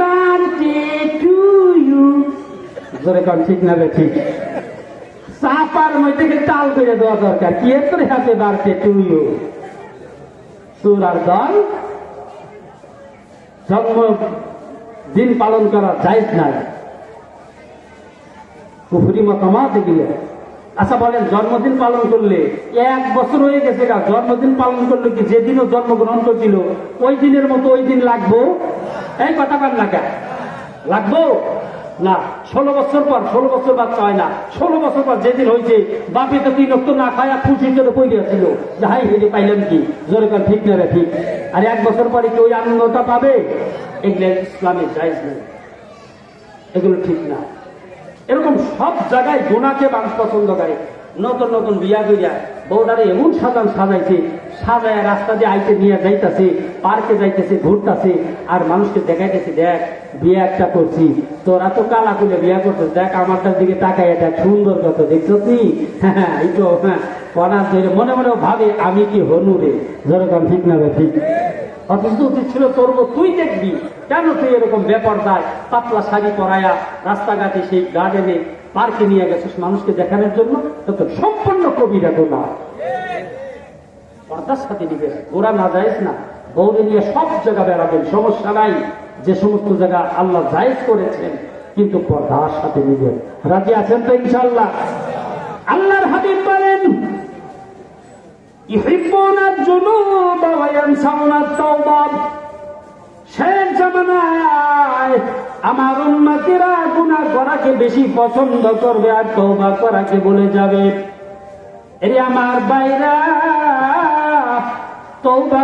Birthday to you. জোরে কম ঠিক না বে ঠিক? চাপার মধ্যে তাল করে দেওয়া দরকার। কি এর করে হ্যাপি বার্থডে টু ইউ? সূরার দল জন্মদিন পালন করা জায়েজ নাই, কুফরি মতামত এগুলো। আচ্ছা বলেন, জন্মদিন পালন করলে 1 বছর হয়ে গেছে, জন্মদিন পালন করলে কি যেদিনও জন্মগ্রহণ করছিল ওই দিনের মতো ওই দিন লাগবো? এই কথা বল না, লাগবো না। 16 বছর পর 16 বছর বাচ্চা হয় না। 16 বছর পর যেদিন হয়েছে, বাপে তো 3 রক্ত না খায় খুশি করে পড়িয়াছিল যে হাই হেরে পাইলাম কি। জোরে কাল ঠিক না রে ঠিক? আর 1 বছর পরে কি ওই আনন্দটা পাবে? এগুলো ইসলামে জায়েজ নেই, এগুলো ঠিক না। এরকম সব জায়গায় গুনাহকে মানুষ পছন্দ করে। নতুন নতুন বিয়া করিয়া বউটারে এমন সাজাইছে, সাজায় রাস্তা দিয়ে আইতে নিয়ে যাইতেছে, পার্কে যাইতেছে, ঘুরতেছে, আর মানুষকে দেখাইতেছে, দেখ বিয়ে একটা করছি, তোরা তো কালা কুলে বিয়া করছিস, দেখ আমারটার দিকে তাকাই, এটা সুন্দর কত দেখছো তুই। হ্যাঁ এই তো হ্যাঁ কনার ধরে মনে মনে ভাবে আমি কি হনু রে। যেরকম ঠিক না রে ঠিক? অথচ উচিত ছিল তোর তুই দেখবি, কেন তুই এরকম বেপরদায় পাতলা শাড়ি পরায়া রাস্তাঘাটে সেই গার্ডেনে পার্কে নিয়ে গেছিস মানুষকে দেখানোর জন্য? তো সম্পূর্ণ কবিরা গোনা। পর্দার সাথে নিবে, ওরা না জায়েজ না। বউরে নিয়ে সব জায়গা বেড়াবেন, সমস্যা নাই। যে সমস্ত জায়গা আল্লাহ জায়েজ করেছেন, কিন্তু পর্দার সাথে নিবেন। রাজি আছেন তো ইনশাআল্লাহ? আল্লাহর হাবিব বলেন, ইউহিব্বুনাল জুনুবা ওয়া ইয়ানসাউনাত তাওবা। শেষ জামানায় আমার উম্মতিরা গুনাহ করাকে বেশি পছন্দ করবে আর তওবা করাকে বলে যাবে। এরে আমার ভাইরা, তওবা